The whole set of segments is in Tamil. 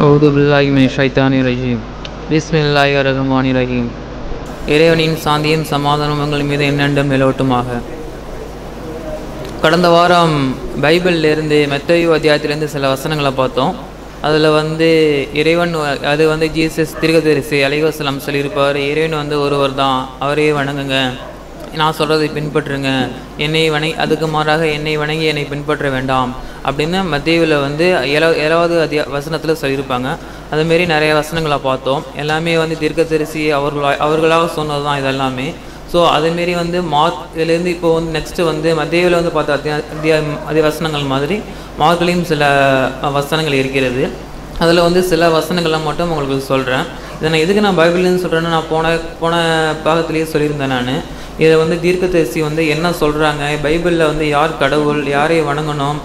அவுது பில்லாஹி மினஷ் ஷைத்தானிர் ரஜீம். பிஸ்மில்லாஹிர் ரஹ்மானிர் ரஹீம். இறைவனின் சாந்தியும் சமாதானம் உங்கள் மீது என்னென்றும் நிலவட்டுமாக. கடந்த வாரம் பைபிளிலிருந்து மத்தேயு அத்தியாயத்திலேருந்து சில வசனங்களை பார்த்தோம். அதில் இறைவன் அது ஜீசஸ் தீர்க்கதரிசி அலைஹிஸ்ஸலாம் சொல்லியிருப்பார், இறைவன் ஒருவர் தான், அவரே வணங்குங்க, நான் சொல்கிறதை பின்பற்றுங்க, அதுக்கு மாறாக என்னை வணங்கி என்னை பின்பற்ற வேண்டாம் அப்படின்னு மத்தேயுவில் 7வது வசனத்தில் சொல்லியிருப்பாங்க. அதுமாரி நிறைய வசனங்களை பார்த்தோம். எல்லாமே தீர்க்கதரிசி அவர்களாக சொன்னது தான் இதெல்லாமே. ஸோ அதுமாரி மார்க் இதுலேருந்து இப்போ நெக்ஸ்ட்டு மத்தேயுவில் பார்த்த அதே வசனங்கள் மாதிரி மார்க்லேயும் சில வசனங்கள் இருக்கிறது. அதில் சில வசனங்களை மட்டும் உங்களுக்கு சொல்கிறேன். இதை நான் எதுக்கு நான் பைபிள்லேருந்து சொல்கிறேன்னு நான் போன பாகத்திலேயே சொல்லியிருந்தேன். நான் இதை தீர்க்கதரிசி என்ன சொல்கிறாங்க, பைபிளில் யார் கடவுள், யாரை வணங்கணும்,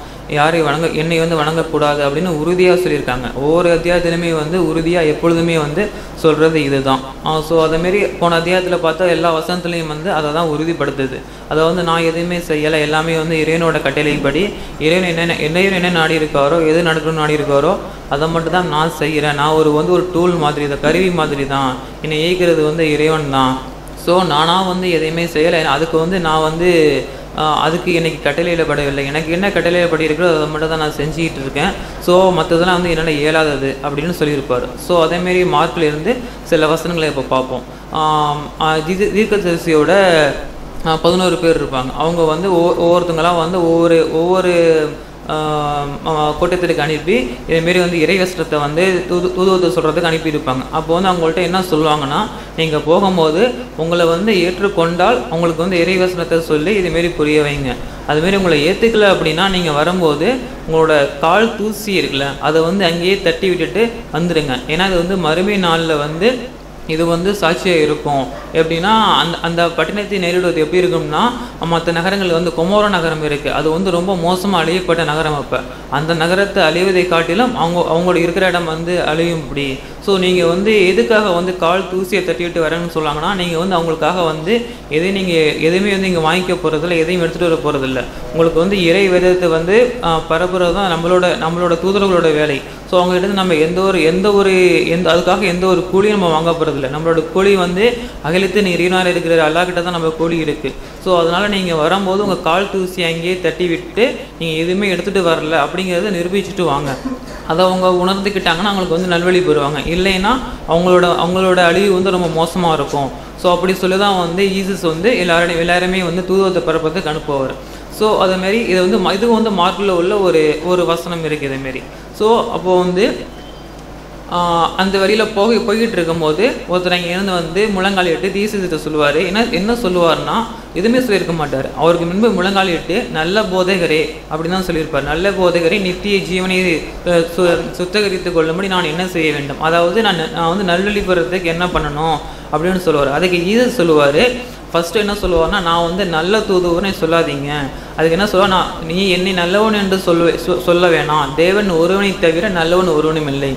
என்னை வணங்கக்கூடாது அப்படின்னு உறுதியாக சொல்லியிருக்காங்க. ஒவ்வொரு அத்தியாயத்திலுமே உறுதியாக எப்பொழுதுமே சொல்கிறது இது தான். ஸோ அதேமாரி போன அத்தியாயத்தில் பார்த்தா எல்லா வசனத்துலேயும் அதை தான் உறுதிப்படுத்துது. அதை நான் எதுவுமே செய்யலை, எல்லாமே இறைவனோட கட்டளைப்படி இறைவன் என்ன நாடி இருக்காரோ, எது நடக்கணும்னு நாடி இருக்காரோ அதை மட்டும் தான் நான் செய்கிறேன். நான் ஒரு டூல் மாதிரி, இதை கருவி மாதிரி தான், என்னை இயக்கிறது இறைவன் தான். ஸோ நானாக எதையுமே செய்யலை. அதுக்கு நான் அதுக்கு எனக்கு கட்டளையிடப்படவில்லை. எனக்கு என்ன கட்டளையிடப்படி இருக்கிறோ அதை மட்டும் தான் நான் செஞ்சுக்கிட்டு இருக்கேன். ஸோ மற்றதெல்லாம் என்னால் இயலாதது அப்படின்னு சொல்லியிருப்பார். ஸோ அதேமாரி மார்க்லேருந்து சில வசனங்களை இப்போ பார்ப்போம். தீர்க்கதரிசியோட 11 பேர் இருப்பாங்க. அவங்க ஒவ்வொருத்தங்களாம் ஒவ்வொரு கூட்டத்திற்கு அனுப்பி இதேமாரி இறைவசனத்தை தூதுவத்தை சொல்கிறதுக்கு அனுப்பியிருப்பாங்க. அப்போ அவங்கள்ட்ட என்ன சொல்லுவாங்கன்னா, நீங்கள் போகும்போது உங்களை ஏற்றுக்கொண்டால் உங்களுக்கு இறைவசனத்தை சொல்லி இதுமாரி புரிய வைங்க. அதுமாரி உங்களை ஏற்றுக்கல அப்படின்னா நீங்கள் வரும்போது உங்களோட கால் தூசி இருக்குல்ல அதை அங்கேயே தட்டி விட்டுட்டு வந்துடுங்க. ஏன்னா இது மறுமை நாளில் இது சாட்சியாக இருக்கும். எப்படின்னா அந்த பட்டினத்தை நேரிடுவது எப்படி இருக்கும்னா, மற்ற நகரங்கள் கொமோரா நகரம் இருக்குது, அது ரொம்ப மோசமாக அழியப்பட்ட நகரம். அப்போ அந்த நகரத்தை அழிவதை காட்டிலும் அவங்களோட இருக்கிற இடம் அழியும். இப்படி ஸோ நீங்கள் எதுக்காக கால் தூசியை தட்டிவிட்டு வரேன்னு சொல்லுவாங்கன்னா, நீங்கள் அவங்களுக்காக எதுவுமே இங்கே வாங்கிக்க போகிறதில்ல, எதையும் எடுத்துகிட்டு வர போகிறதில்ல. உங்களுக்கு இறை வேதத்தை பரப்புறது தான் நம்மளோட தூதர்களோட வேலை. ஸோ அவங்ககிட்ட நம்ம அதுக்காக எந்த ஒரு கூலியும் நம்ம வாங்க போகிறதில்ல. நம்மளோட கூலி அகலித்து நீரினால் இருக்கிற அல்லாஹ்கிட்ட தான் நம்ம கூலி இருக்குது. ஸோ அதனால் நீங்கள் வரும்போது உங்கள் கால் தூசி அங்கேயே தட்டி விட்டு நீங்கள் எதுவுமே எடுத்துகிட்டு வரல அப்படிங்கிறத நிரூபிச்சுட்டு வாங்க. அதை அவங்க உணர்ந்துக்கிட்டாங்கன்னா அவங்களுக்கு நல்வழி பெறுவாங்க. இல்லைன்னா அவங்களோட அழிவு ரொம்ப மோசமாக இருக்கும். ஸோ அப்படி சொல்லி தான் ஈசஸ் எல்லாருமே தூதுவத்தை பரப்புறதுக்கு அனுப்புவார். ஸோ அதேமாரி இது மார்க்கில் உள்ள ஒரு வசனம் இருக்குது இதேமாரி. ஸோ அப்போது அந்த வழியில் போய்கிட்டு இருக்கும்போது ஒருத்தர் அங்கே இருந்து முழங்காலிட்டு தீசித்தை சொல்லுவார். என்ன சொல்லுவார்னா, எதுவுமே சொல்லியிருக்க மாட்டார். அவருக்கு முன்பு முழங்காலிட்டு நல்ல போதகரே அப்படின்னு தான் சொல்லியிருப்பார். நல்ல போதகரே, நித்திய ஜீவனை சுத்தகரித்து கொள்ளும்படி நான் என்ன செய்ய வேண்டும், அதாவது நான் நல்வழி பெறத்துக்கு என்ன பண்ணணும் அப்படின்னு சொல்லுவார். அதுக்கு ஈசஸ் சொல்லுவார், ஃபஸ்ட்டு என்ன சொல்லுவார்னா, நான் நல்ல தூதுவனை சொல்லாதீங்க. அதுக்கு என்ன சொல்லுவார், நீ என்னை நல்லவன் என்று சொல்ல வேணாம், தேவன் ஒருவனை தவிர நல்லவன் ஒருவனும் இல்லை.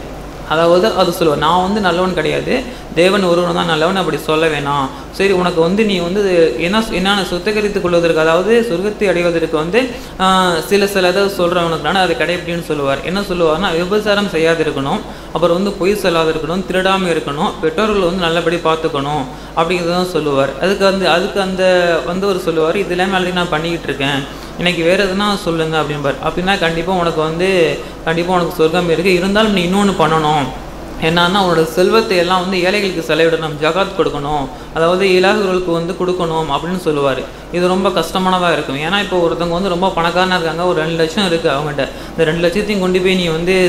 அதாவது அது சொல்லுவார், நான் நல்லவன் கிடையாது, தேவன் ஒருவன் தான் நல்லவன், அப்படி சொல்ல வேணாம். சரி, உனக்கு நீ என்னென்ன சுத்தகரித்துக் கொள்வதற்கு, அதாவது சொர்க்கத்தை அடைவதற்கு சில இதை சொல்கிறவனுக்குனால அதை கடைப்பிடின்னு சொல்லுவார். என்ன சொல்லுவார்னா, விபச்சாரம் செய்யாது இருக்கணும், அப்புறம் பொய் சொல்லாது இருக்கணும், திருடாமல் இருக்கணும், பெற்றோர்கள் நல்லபடி பார்த்துக்கணும் அப்படிங்கிறதான் சொல்லுவார். அதுக்கு அந்த ஒரு சொல்லுவார், இது எல்லாமே ஆல்ரெடி நான் பண்ணிக்கிட்டு இருக்கேன், எனக்கு வேறு எதுனா சொல்லுங்கள் அப்படின்பார். அப்படின்னா கண்டிப்பாக உனக்கு சொர்க்கம் இருக்குது. இருந்தாலும் நீ இன்னொன்று பண்ணணும், என்னன்னா உன்னோட செல்வத்தை எல்லாம் ஏழைகளுக்கு செலவிடணும், ஜகாத் கொடுக்கணும், அதாவது இலாகுகளுக்கு கொடுக்கணும் அப்படின்னு சொல்லுவார். இது ரொம்ப கஷ்டமானதாக இருக்கும். ஏன்னா இப்போ ஒருத்தவங்க ரொம்ப பணக்காரனாக இருக்காங்க, ஒரு 2 லட்சம் இருக்குது அவங்ககிட்ட, இந்த 2 லட்சத்தையும் கொண்டு போய் நீ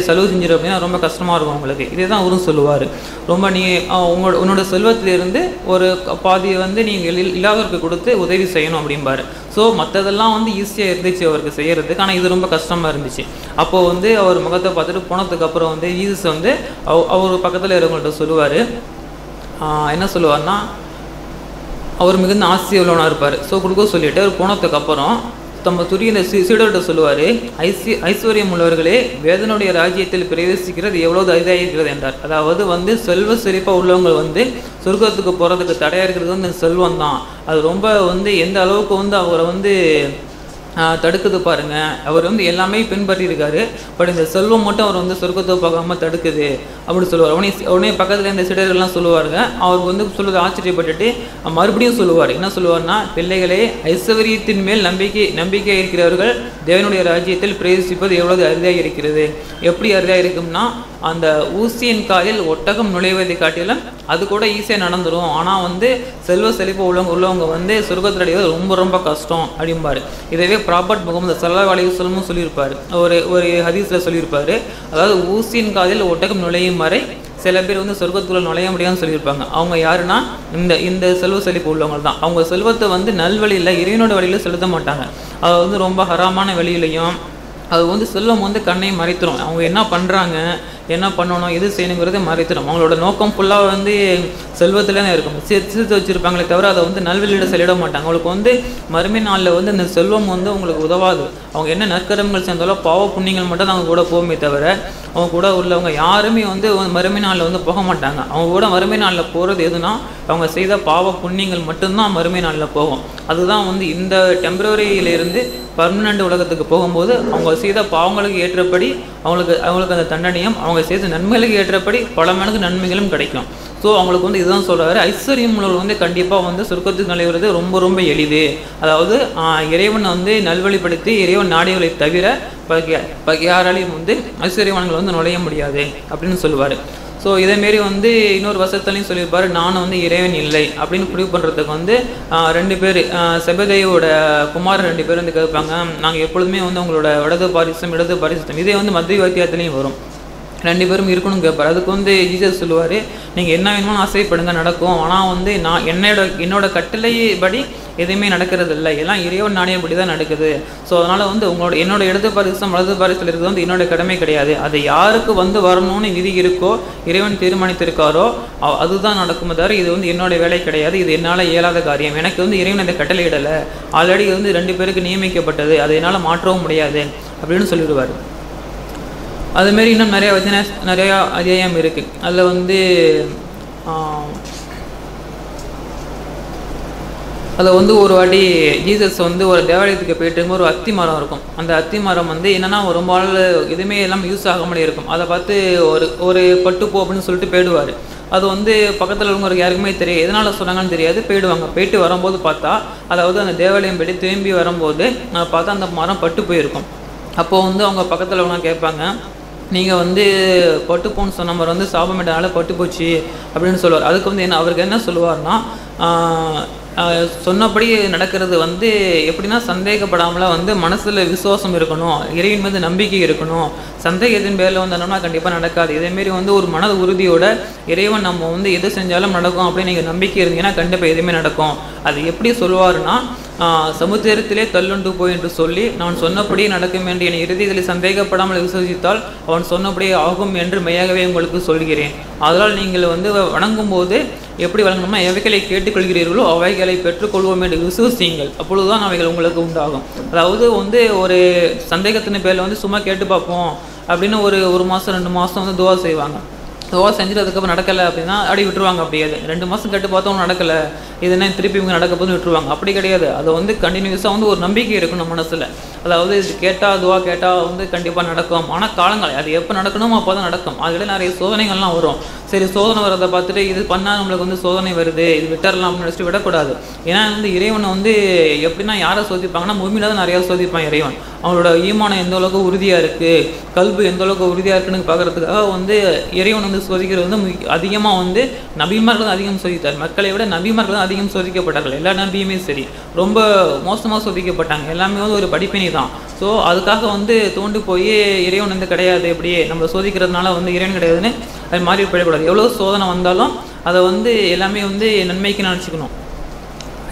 செலவு செஞ்சிரு அப்படின்னா ரொம்ப கஷ்டமாக இருக்கும் உங்களுக்கு. இதே தான் அவரும் சொல்லுவார். ரொம்ப நீ உன்னோட செல்வத்திலிருந்து ஒரு பாதியை நீங்கள் இலாகருக்கு கொடுத்து உதவி செய்யணும் அப்படிம்பாரு. ஸோ மற்றதெல்லாம் ஈஸியாக இருந்துச்சு அவருக்கு செய்கிறதுக்கு, ஆனால் இது ரொம்ப கஷ்டமாக இருந்துச்சு. அப்போது அவர் முகத்தை பார்த்துட்டு போனதுக்கப்புறம் ஈசஸ் அவர் பக்கத்தில் இருக்கவங்கள்ட்ட சொல்லுவார். என்ன சொல்லுவார்னா, அவர் மிகுந்த ஆசை உள்ளவனாக இருப்பார். ஸோ கொடுக்க சொல்லிவிட்டு அவர் போனதுக்கப்புறம் தம்ம துரிய இந்த சீடர்கிட்ட சொல்லுவார், ஐஸ்வர்யம் உள்ளவர்களே, வேதனுடைய ராஜ்யத்தில் பிரவேசிக்கிறது எவ்வளவு அரிதாக இருக்கிறது என்றார். அதாவது செல்வ செழிப்பாக உள்ளவங்க சொர்க்கத்துக்கு போகிறதுக்கு தடையாக இருக்கிறது செல்வம் தான். அது ரொம்ப எந்த அளவுக்கு அவரை தடுக்குது பாருங்க. அவர் வந்து எல்லாமே பின்பற்றி இருக்காரு, பட் இந்த செல்வம் மட்டும் அவர் வந்து சொர்க்கத்தை பார்க்காம தடுக்குது அப்படி சொல்லுவார். உடனே பக்கத்தில் இந்த சிடர்கள்லாம் சொல்லுவாருங்க. அவருக்கு வந்து சொல்லுவது ஆச்சரியப்பட்டுட்டு மறுபடியும் சொல்லுவார். என்ன சொல்லுவார்னா, பிள்ளைகளே, ஐஸ்வர்யத்தின் மேல் நம்பிக்கை இருக்கிறவர்கள் தேவனுடைய ராஜ்யத்தில் பிரவேசிப்பது எவ்வளவு அரிதாக இருக்கிறது. எப்படி அரிதாக இருக்கும்னா, அந்த ஊசியின் காலில் ஒட்டகம் நுழைவதை காட்டிலும் அது கூட ஈஸியாக நடந்துடும். ஆனால் வந்து செல்வ செழிப்பு உள்ளவங்க வந்து சொர்க்கத்தில் அடைவது ரொம்ப ரொம்ப கஷ்டம் அப்படிம்பாரு. இதவே ப்ராபர்ட் முகமது ஸல்லல்லாஹு அலைஹி வஸல்லம் சொல்லியிருப்பார். ஒரு ஹதீஸில் சொல்லியிருப்பார். அதாவது ஊசியின் காலில் ஒட்டகம் நுழையும் வரை சில பேர் வந்து சொர்க்கத்துக்குள்ள நுழைய முடியாதுன்னு சொல்லியிருப்பாங்க. அவங்க யாருன்னா, இந்த செல்வ செழிப்பு உள்ளவங்க தான். அவங்க செல்வத்தை வந்து நல்வழியில் இறைவனோட வழியில் செலுத்த மாட்டாங்க. அது வந்து ரொம்ப ஹராமான வழியிலையும், அது வந்து செல்வம் வந்து கண்ணை மறைத்துடும். அவங்க என்ன பண்ணுறாங்க, என்ன பண்ணணும், எது செய்யணுங்கிறத மறைத்துடும். அவங்களோட நோக்கம் ஃபுல்லாக வந்து செல்வத்தில் தான் இருக்கும். சேர்த்து வச்சுருப்பாங்களே தவிர அதை வந்து நல்வழியில் செல்லிட மாட்டாங்க. அவங்களுக்கு வந்து மறுமை நாளில் வந்து இந்த செல்வம் வந்து அவங்களுக்கு உதவாது. அவங்க என்ன நற்கரங்கள் சேர்ந்தாலும் பாவ புண்ணியங்கள் மட்டும் தான் அவங்க கூட போகுமே தவிர, அவங்க கூட உள்ளவங்க யாருமே வந்து மறுமை நாளில் வந்து போக மாட்டாங்க. அவங்க கூட மறுமை நாளில் போகிறது எதுனா, அவங்க செய்த பாவ புண்ணியங்கள் மட்டும்தான் மறுமை நாளில் போகும். அதுதான் வந்து இந்த டெம்பரரியிலிருந்து பர்மனண்ட் உலகத்துக்கு போகும்போது அவங்க செய்த பாவங்களுக்கு ஏற்றபடி அவங்களுக்கு அந்த தண்டனையும், அவங்க செய்த நன்மைகளுக்கு ஏற்றபடி பல மடங்கு நன்மைகளும் கிடைக்கும். ஸோ அவங்களுக்கு வந்து இதுதான் சொல்கிறாரு, ஐஸ்வர்யம் உள்ளவர்கள் வந்து கண்டிப்பாக வந்து சொர்க்கத்துக்கு நுழைவது ரொம்ப ரொம்ப எளிது. அதாவது இறைவன் வந்து நல்வழிப்படுத்தி இறைவன் நாடிகளை தவிர யாராலையும் வந்து ஐஸ்வர்யவான்கள் வந்து நுழைய முடியாது அப்படின்னு சொல்லுவார். ஸோ இதேமாரி வந்து இன்னொரு வசத்துலையும் சொல்லியிருப்பார், நான் வந்து இறைவன் இல்லை அப்படின்னு ப்ரூவ் பண்ணுறதுக்கு வந்து 2 பேர் செபதேயோட குமார் 2 பேர் வந்து கேட்பாங்க, நாங்கள் எப்பொழுதுமே வந்து உங்களோட இடது பாரிசம் இதே வந்து மத்திய வாக்கியத்துலேயும் வரும். 2 பேரும் இருக்கணும்னு கேட்பார். அதுக்கு வந்து ஜீசஸ் சொல்லுவார், நீங்கள் என்ன வேணுமோ ஆசைப்படுங்க நடக்கும். ஆனால் வந்து நான் என்னோட கட்டளைப்படி எதுவுமே நடக்கிறது இல்லை, எல்லாம் இறைவன் நாடியபடி தான் நடக்குது. ஸோ அதனால் வந்து என்னோட இடது பாரிசம் வலது பாரிசத்தில் இருக்கிறது வந்து என்னோட கடமை கிடையாது. அது யாருக்கு வந்து வரணும்னு விதி இருக்கோ, இறைவன் தீர்மானித்திருக்காரோ அதுதான் நடக்குமே தவிர இது வந்து என்னோட வேலை கிடையாது, இது என்னால் இயலாத காரியம். எனக்கு வந்து இறைவன் அந்த கட்டளை இடலை, ஆல்ரெடி வந்து 2 பேருக்கு நியமிக்கப்பட்டது, அதை என்னால் மாற்றவும் முடியாது அப்படின்னு சொல்லிடுவார். அதுமாரி இன்னும் நிறையா அத்தியாயம் இருக்குது. அதில் வந்து ஒரு வாட்டி ஜீசஸ் வந்து ஒரு தேவாலயத்துக்கு போயிட்டு ஒரு அத்தி மரம் இருக்கும். அந்த அத்தி மரம் வந்து என்னென்னா ரொம்ப நாள் எதுவுமே எல்லாம் யூஸ் ஆகாமலே இருக்கும். அதை பார்த்து ஒரு பட்டுப்போ அப்படின்னு சொல்லிட்டு போயிடுவார். அது வந்து பக்கத்தில் உள்ளவங்களுக்கு யாருக்குமே தெரியாது, எதனால் சொன்னாங்கன்னு தெரியாது. போயிட்டு வரும்போது பார்த்தா, அதாவது அந்த தேவாலயம் போய்ட்டு திரும்பி வரும்போது பார்த்தா அந்த மரம் பட்டு போயிருக்கும். அப்போது வந்து அவங்க பக்கத்தில் உள்ளவங்க கேட்பாங்க, நீங்கள் வந்து பட்டுப்போன்னு சொன்ன மாதிரி வந்து சாபமிட்டனால பட்டு போச்சு அப்படின்னு சொல்லுவார். அதுக்கு வந்து அவருக்கு என்ன சொல்லுவார்னா, சொன்னபடி நடக்கிறது வந்து எப்படின்னா, சந்தேகப்படாமலாம் வந்து மனசில் விசுவாசம் இருக்கணும், இறைவன் மீது நம்பிக்கை இருக்கணும். சந்தேகத்தின் பேரில் வந்தோம்னா கண்டிப்பாக நடக்காது. இதேமாரி வந்து ஒரு மன உறுதியோட இறைவன் நம்ம வந்து எது செஞ்சாலும் நடக்கும் அப்படின்னு நீங்கள் நம்பிக்கை இருந்தீங்கன்னா கண்டிப்பாக எதுவுமே நடக்கும். அது எப்படி சொல்லுவாருன்னா, சமுத்திரத்திலே தள்ளுண்டு போய் என்று சொல்லி நான் சொன்னபடியே நடக்கும் என்று என் இறுதியில் சந்தேகப்படாமல் விசுவசித்தால் அவன் சொன்னபடியே ஆகும் என்று மெய்யாகவே உங்களுக்கு சொல்கிறேன். அதனால் நீங்கள் வந்து வணங்கும் போது எப்படி வழங்கணும்னா, எவைகளை கேட்டுக்கொள்கிறீர்களோ அவைகளை பெற்றுக்கொள்வோம் என்று விசுவசியுங்கள், அப்பொழுதுதான் அவைகள் உங்களுக்கு உண்டாகும். அதாவது வந்து ஒரு சந்தேகத்தின் பேரில் வந்து சும்மா கேட்டு பார்ப்போம் அப்படின்னு ஒரு மாதம் 2 மாதம் வந்து துவா செய்வாங்க. துவா செஞ்சுட்டு அதுக்கப்புறம் நடக்கலை அப்படின்னா அப்படி விட்டுருவாங்க. அப்படியே 2 மாதம் கேட்டு பார்த்தவங்க நடக்கலை, இது என்ன திருப்பி இவங்க நடக்க போதுன்னு விட்டுருவாங்க. அப்படி கிடையாது. அதை வந்து கண்டினியூஸாக வந்து ஒரு நம்பிக்கை இருக்கணும் மனசில். அதாவது இது துவா கேட்டால் வந்து கண்டிப்பாக நடக்கும். ஆனால் காலங்கள் அது எப்போ நடக்கணுமோ அப்போ தான் நடக்கும். அதில் நிறைய சோதனைகள்லாம் வரும். சரி, சோதனை வரதை பார்த்துட்டு இது பண்ணால் நம்மளுக்கு வந்து சோதனை வருது, இது விட்டுறலாம் அப்படின்னு நினச்சிட்டு விடக்கூடாது. ஏன்னா வந்து இறைவனை வந்து எப்படின்னா யாரை சோதிப்பாங்கன்னா, முழுமையில தான் நிறையா சோதிப்பான் இறைவன். அவங்களோட ஈமானம் எந்த அளவுக்கு உறுதியாக இருக்குது, கல்வி எந்த அளவுக்கு உறுதியாக இருக்குன்னு பார்க்குறதுக்காக வந்து இறைவன் வந்து சோதிக்கிறது வந்து அதிகமாக வந்து நபிமார்கள் தான் அதிகம் சோதித்தார். மக்களை விட நபிமார்கள் தான் அதிகம் சோதிக்கப்பட்டார்கள். எல்லா நபியுமே சரி ரொம்ப மோசமாக சோதிக்கப்பட்டாங்க. எல்லாமே வந்து ஒரு படிப்பினை தான். ஸோ அதுக்காக வந்து தோண்டு போய் இறைவன் வந்து கிடையாது, இப்படியே நம்ம சோதிக்கிறதுனால வந்து இறைவன் கிடையாதுன்னு அது மாதிரி போயிடக்கூடாது. எவ்வளோ சோதனை வந்தாலும் அதை வந்து எல்லாமே வந்து நன்மைக்கு நினச்சிக்கணும்.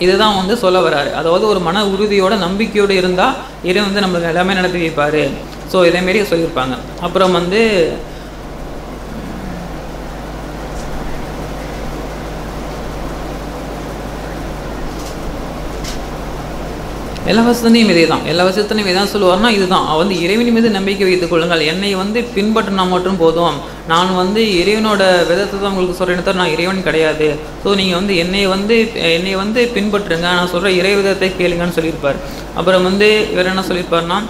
இதுதான் வந்து சொல்ல வராரு. அதாவது ஒரு மன உறுதியோட நம்பிக்கையோடு இருந்தால் இறைவன் வந்து நம்மளுக்கு எல்லாமே நடத்தி வைப்பார். ஸோ இதேமாரி சொல்லியிருப்பாங்க. அப்புறம் வந்து எல்லா வசனத்தையும் இதே தான், எல்லா வசனத்தையும் எதாவது சொல்லுவார்னா இதுதான், வந்து இறைவன் மீது நம்பிக்கை வைத்துக் கொள்ளுங்கள், என்னை வந்து பின்பற்றினா மட்டும் போதும், நான் வந்து இறைவனோட விதத்தை தான் உங்களுக்கு சொல்கிறேன்னு தவிர நான் இறைவன் கிடையாது. ஸோ நீங்கள் வந்து என்னை வந்து பின்பற்றுங்க, நான் சொல்கிற இறை விதத்தை கேளுங்கன்னு சொல்லியிருப்பார். அப்புறம் வந்து இவர் என்ன சொல்லியிருப்பார்னா,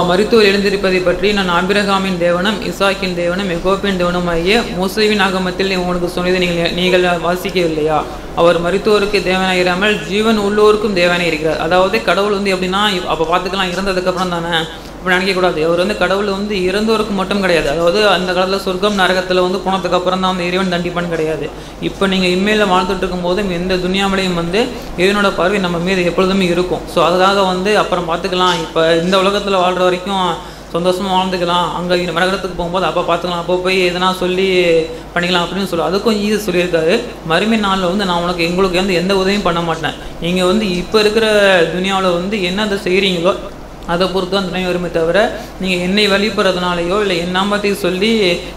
மருத்துவர் எழுந்திருப்பதை பற்றி நான் ஆபிரகாமின் தேவனும் இசாக்கின் தேவனும் யெகோவாவின் தேவனும் ஆகிய மோசேவின் ஆகமத்தில் உங்களுக்கு சொன்னதை நீங்கள் வாசிக்கவில்லையா? அவர் மருத்துவருக்கு தேவனாக இராமல் ஜீவன் உள்ளோருக்கும் தேவனாக இருக்கிறார். அதாவது கடவுள் வந்து எப்படின்னா, அப்போ பார்த்துக்கலாம் இறந்ததுக்கப்புறம் தானே, அப்படி நினைக்கக்கூடாது. அவர் வந்து கடவுள் வந்து இறந்தோருக்கு மட்டும் கிடையாது. அதாவது அந்த காலத்தில் சொர்க்கம் நரகத்தில் வந்து போனதுக்கு அப்புறம் தான் வந்து இறைவன் தண்டிப்பான் கிடையாது. இப்போ நீங்கள் இம்மையில் வாழ்ந்துட்டு இருக்கும் போதும் எந்த துனியாவிலையும் வந்து இறைவனோட பார்வை நம்ம மீது எப்பொழுதுமே இருக்கும். ஸோ அதுக்காக வந்து அப்புறம் பார்த்துக்கலாம், இப்போ இந்த உலகத்தில் வாழ்கிற வரைக்கும் சந்தோஷமாக வாழ்ந்துக்கலாம், அங்கே நரகத்துக்கு போகும்போது அப்போ பார்த்துக்கலாம், அப்போ போய் எதனா சொல்லி பண்ணிக்கலாம் அப்படின்னு சொல்லி அதுக்கும் ஈஸி சொல்லியிருக்காரு. மறுமை நாளில் வந்து நான் எங்களுக்கு வந்து எந்த உதவியும் பண்ண மாட்டேன், நீங்கள் வந்து இப்போ இருக்கிற துனியாவில் வந்து என்ன அதை செய்கிறீங்களோ அதை பொறுத்து தான் துணை வருமே தவிர, நீங்கள் என்னை வழிபடுறதுனாலையோ இல்லை என் நாமத்தையும் சொல்லி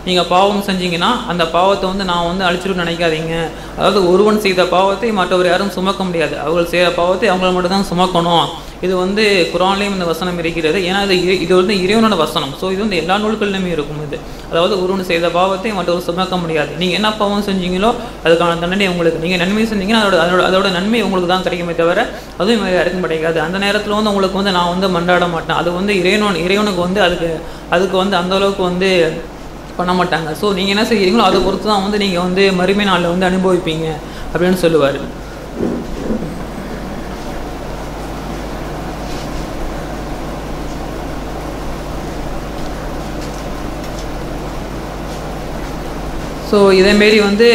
நீங்கள் பாவம் செஞ்சீங்கன்னா அந்த பாவத்தை வந்து நான் வந்து அழிச்சிட்டு நினைக்காதீங்க. அதாவது ஒருவன் செய்த பாவத்தை மற்றவர் யாரும் சுமக்க முடியாது, அவர்கள் செய்கிற பாவத்தை அவங்கள மட்டும் தான் சுமக்கணும். இது வந்து குரான்லேயும் இந்த வசனம் இருக்கிறது. ஏன்னா இது வந்து இறைவனோட வசனம். ஸோ இது வந்து எல்லா நூல்களிலுமே இருக்கும். இது அதாவது ஒருவன் செய்த பாவத்தை மற்றவர் சுமக்க முடியாது. நீங்கள் என்ன பாவம் செஞ்சீங்களோ அதுக்கான தண்டனை உங்களுக்கு, நீங்கள் நன்மை செஞ்சீங்கன்னா அதோட நன்மை உங்களுக்கு தான் கிடைக்குமே தவிர அதுவும் யாருக்கும் கிடைக்காது. அந்த நேரத்தில் வந்து உங்களுக்கு வந்து நான் வந்து மண்டாட மாட்டேன். அது வந்து இறைவனுக்கு வந்து அதுக்கு வந்து அந்தளவுக்கு வந்து பண்ண மாட்டாங்க. ஸோ நீங்கள் என்ன செய்கிறீங்களோ அதை பொறுத்து தான் வந்து நீங்கள் வந்து மறுமை நாளில் வந்து அனுபவிப்பீங்க அப்படின்னு சொல்லுவார். ஸோ இதேமாரி வந்து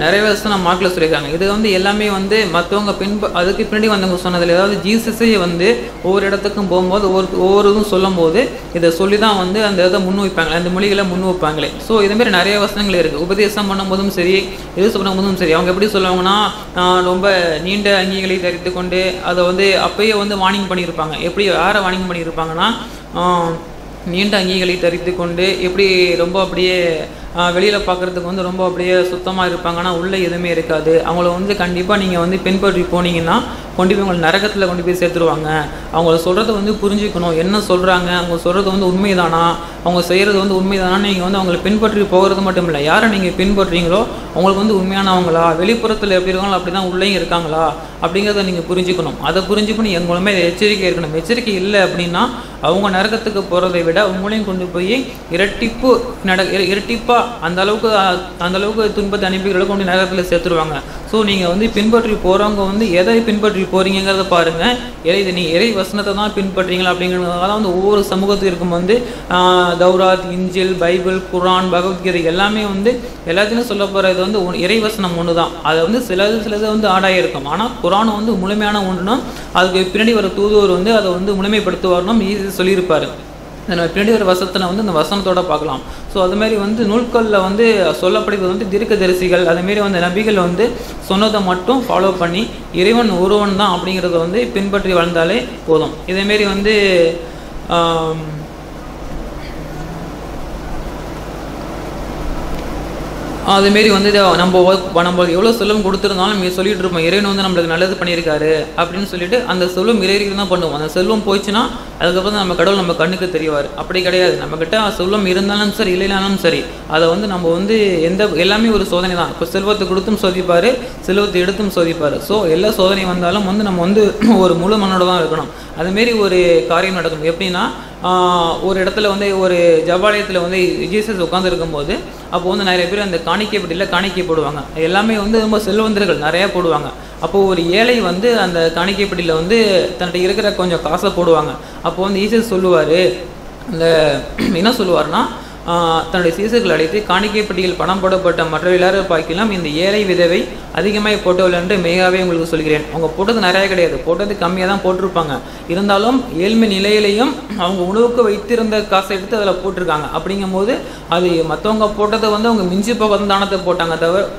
நிறைய வருஷம் மார்க்கில் சொல்லியிருக்காங்க. இது வந்து எல்லாமே வந்து மற்றவங்க அதுக்கு பின்னாடி வந்தவங்க சொன்னதில், ஏதாவது ஜீசஸே வந்து ஒவ்வொரு இடத்துக்கும் போகும்போது ஒவ்வொரு இதுவும் சொல்லும் போது இதை சொல்லி தான் வந்து அந்த இதை முன் வைப்பாங்களே, அந்த மொழிகளை முன் வைப்பாங்களே. ஸோ இதேமாரி நிறைய வசனங்கள் இருக்குது. உபதேசம் பண்ணும்போதும் சரி, எது பண்ணும்போதும் சரி, அவங்க எப்படி சொல்லுவாங்கன்னா, ரொம்ப நீண்ட அங்கிகளை தரித்து கொண்டு அதை வந்து அப்பயே வந்து வார்னிங் பண்ணியிருப்பாங்க. எப்படி யாரை வார்னிங் பண்ணியிருப்பாங்கன்னா, நீண்ட அங்கிகளை தரித்து கொண்டு எப்படி ரொம்ப அப்படியே வெளியில் பார்க்குறதுக்கு வந்து ரொம்ப அப்படியே சுத்தமாக இருப்பாங்கன்னா உள்ளே எதுவுமே இருக்காது. அவங்கள வந்து கண்டிப்பாக நீங்கள் வந்து பின்பற்றி போனீங்கன்னா கொண்டு போய் உங்களை நரகத்தில் கொண்டு போய் சேர்த்துருவாங்க. அவங்கள சொல்கிறத வந்து புரிஞ்சுக்கணும், என்ன சொல்கிறாங்க, அவங்க சொல்கிறது வந்து உண்மைதானா, அவங்க செய்கிறது வந்து உண்மைதானா. நீங்கள் வந்து அவங்களை பின்பற்றி போகிறது மட்டும் இல்லை, யாரை நீங்கள் பின்பற்றுறீங்களோ அவங்களுக்கு வந்து உண்மையானவங்களா, வெளிப்புறத்தில் எப்படி இருக்காங்களோ அப்படி தான் உள்ளேயும் இருக்காங்களா அப்படிங்கிறத நீங்கள் புரிஞ்சுக்கணும். அதை புரிஞ்சுக்கணும் எங்களுமே எச்சரிக்கை இருக்கணும். எச்சரிக்கை இல்லை அப்படின்னா அவங்க நரகத்துக்கு போகிறதை விட உங்களையும் கொண்டு போய் இரட்டிப்பாக அந்த அளவுக்கு துன்பத்தை அனுப்பிகளை கொண்டு நரகத்தில் சேர்த்துருவாங்க. ஸோ நீங்கள் வந்து பின்பற்றி போகிறவங்க வந்து எதை பின்பற்றி போகிறீங்கிறத பாருங்கள். நீ இறை வசனத்தை தான் பின்பற்றீங்களா அப்படிங்கிறதுனால வந்து ஒவ்வொரு சமூகத்திற்கும் வந்து தௌராத், இஞ்சில், பைபிள், குரான், பகவத்கீதை எல்லாமே வந்து எல்லாத்தையும் சொல்ல போகிறது வந்து இறை வசனம் ஒன்று தான். அதை வந்து சிலது வந்து ஆடாயிருக்கும். ஆனால் குரான் வந்து முழுமையான ஒன்றுனா அதுக்கு பின்னாடி வர தூதுவர் வந்து அதை வந்து முழுமைப்படுத்துவார்னும் ஈஸி சொல்லியிருப்பார். நம்ம பின்னாடி ஒரு வசனத்தை வந்து இந்த வசனத்தோடு பார்க்கலாம். ஸோ அதுமாரி வந்து நூல்களில் வந்து சொல்லப்படுவது வந்து தீர்க்கதரிசிகள் அதுமாரி வந்து நபிகள் வந்து சொன்னதை மட்டும் ஃபாலோ பண்ணி இறைவன் ஒருவன் தான் அப்படிங்கிறத வந்து பின்பற்றி வாழ்ந்தாலே போதும். இதேமாரி வந்து அதுமாரி வந்து நம்ம எவ்வளோ செல்வம் கொடுத்துருந்தாலும் நம்ம சொல்லிட்டு இருப்போம் இறைவன் வந்து நம்மளுக்கு நல்லது பண்ணியிருக்காரு அப்படின்னு சொல்லிட்டு அந்த செல்வம் இறைவனுக்கு தான் பண்ணுவோம். அந்த செல்வம் போயிடுச்சுன்னா அதுக்கப்புறம் நம்ம கடவுள் நம்ம கண்ணுக்கு தெரியவார். அப்படி கிடையாது. நம்மக்கிட்ட செல்வம் இருந்தாலும் சரி இல்லைனாலும் சரி அதை வந்து நம்ம வந்து எல்லாமே ஒரு சோதனை தான். இப்போ செல்வத்தை கொடுத்தும் சோதிப்பார், செல்வத்தை எடுத்தும் சோதிப்பார். ஸோ எல்லா சோதனை வந்தாலும் வந்து நம்ம வந்து ஒரு முழு மனோட தான் இருக்கணும். அதுமாரி ஒரு காரியம் நடக்கும். எப்படின்னா ஒரு இடத்துல வந்து ஒரு ஜபாலயத்தில் வந்து ஜீசஸ் உட்காந்துருக்கும் போது அப்போ வந்து நிறைய பேர் அந்த காணிக்கைப்பட்டியில் காணிக்கை போடுவாங்க. எல்லாமே வந்து ரொம்ப செல்வந்தர்கள் நிறையா போடுவாங்க. அப்போது ஒரு ஏழை வந்து அந்த காணிக்கைப்பட்டியில் வந்து தன்கிட்ட இருக்கிற கொஞ்சம் காசை போடுவாங்க. அப்போ வந்து ஈசஸ் சொல்லுவார், அந்த என்ன சொல்லுவார்னா, தன்னுடைய சீசர்கள் அழைத்து காணிக்கைப்பட்டியில் பணம் போடப்பட்ட மற்ற எல்லாரும் பார்க்கலாம் இந்த ஏழை விதவை அதிகமாக போட்டவள் என்று மெய்யாவே உங்களுக்கு சொல்கிறேன். அவங்க போட்டது நிறையா கிடையாது, போட்டது கம்மியாக தான் போட்டிருப்பாங்க. இருந்தாலும் ஏழ்மை நிலையிலையும் அவங்க உணவுக்கு வைத்திருந்த காசை எடுத்து அதில் போட்டிருக்காங்க. அப்படிங்கும்போது அது மற்றவங்க போட்டதை வந்து அவங்க மிஞ்சி போக தானத்தை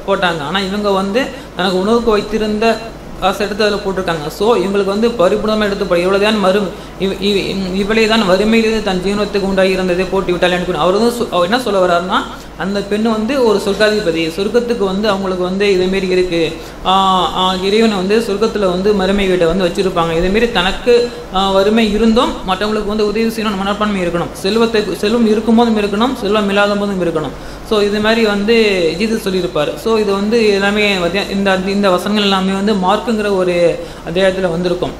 போட்டாங்க. ஆனால் இவங்க வந்து தனக்கு உணவுக்கு வைத்திருந்த காசு எடுத்து அதில் போட்டிருக்காங்க. ஸோ இவங்களுக்கு வந்து பரிபூர்ணமாக எடுத்து இவ்வளோதான் இவளே தான் வறுமையிலிருந்து தன் ஜீவனத்துக்கு உண்டாகி இருந்ததை போட்டு விட்டால் எனக்கு அவர் வந்து என்ன சொல்ல வர்றாருன்னா, அந்த பெண் வந்து ஒரு சொர்க்காதிபதி, சொர்க்கத்துக்கு வந்து அவங்களுக்கு வந்து இதேமாரி இருக்குது, இறைவனை வந்து சொர்க்கத்தில் வந்து மறுமை வீட்டை வந்து வச்சுருப்பாங்க. இதேமாரி தனக்கு வறுமை இருந்தும் மற்றவங்களுக்கு வந்து உதவி செய்யணும் மனப்பான்மை இருக்கணும். செல்வம் இருக்கும்போதும் இருக்கணும், செல்வம் இல்லாத போதும் இருக்கணும். ஸோ இது மாதிரி வந்து ஜீசஸ் சொல்லியிருப்பார். ஸோ இது வந்து எல்லாமே இந்த வசனங்கள் எல்லாமே வந்து மார்க்குங்கிற ஒரு அத்தியாயத்தில் வந்திருக்கும்.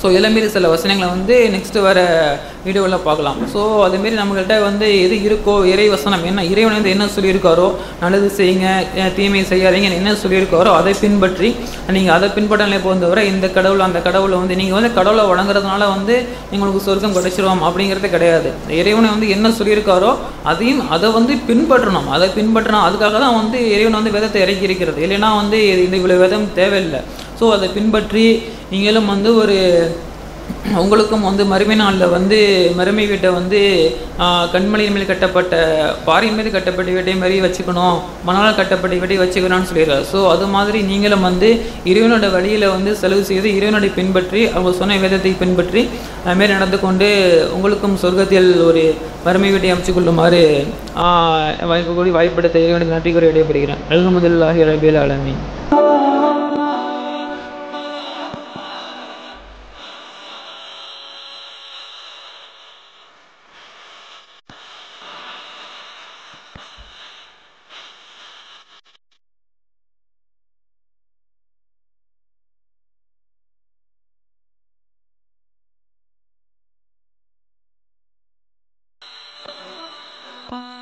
ஸோ இதேமாரி சில வசனங்களை வந்து நெக்ஸ்ட்டு வர வீடியோவில் பார்க்கலாம். ஸோ அதுமாரி நம்மகிட்ட வந்து எது இருக்கோ இறை வசனம் என்ன இறைவன் வந்து என்ன சொல்லியிருக்காரோ, நல்லது செய்யுங்க தீமை செய்யாதீங்க என்ன சொல்லியிருக்காரோ அதை பின்பற்றி நீங்கள் அதை பின்பற்றலே போகிறவரை இந்த கடவுள் அந்த கடவுளை வந்து நீங்கள் வந்து கடவுளை வழங்குறதுனால வந்து உங்களுக்கு சொர்க்கம் கிடைச்சிரும் அப்படிங்கிறது கிடையாது. இறைவனை வந்து என்ன சொல்லியிருக்காரோ அதை வந்து பின்பற்றணும். அதை பின்பற்றணும். அதுக்காக தான் வந்து இறைவன் வந்து வேதத்தை இறக்கி இருக்கிறது. இல்லைன்னா வந்து இந்த இவ்வளோ வேதம் தேவையில்லை. ஸோ அதை பின்பற்றி நீங்களும் வந்து உங்களுக்கும் வந்து மறுமை நாளில் வந்து மறுமை வீட்டை வந்து கண்மலையின் மேல் கட்டப்பட்ட பாறையின் மீது கட்டப்பட்ட வீட்டை மாதிரி வச்சுக்கணும், மணால் கட்டப்பட்ட வீட்டை வச்சுக்கணும்னு சொல்லிடுறாரு. ஸோ அது மாதிரி நீங்களும் வந்து இறைவனோட வழியில் வந்து செலவு செய்து இறைவனுடைய பின்பற்றி அவங்க சொன்ன வேதத்தை பின்பற்றி அதுமாரி நடந்து கொண்டு உங்களுக்கும் சொர்க்கத்தில் ஒரு மறுமை வீட்டை அமைச்சு கொள்ளுமாறு வாய்ப்படுத்த இறைவனுக்கு நன்றி கூறி விடைபெறுகிறேன். அல்ஹம்துலில்லாஹி ரப்பில் ஆலமீன். Bye.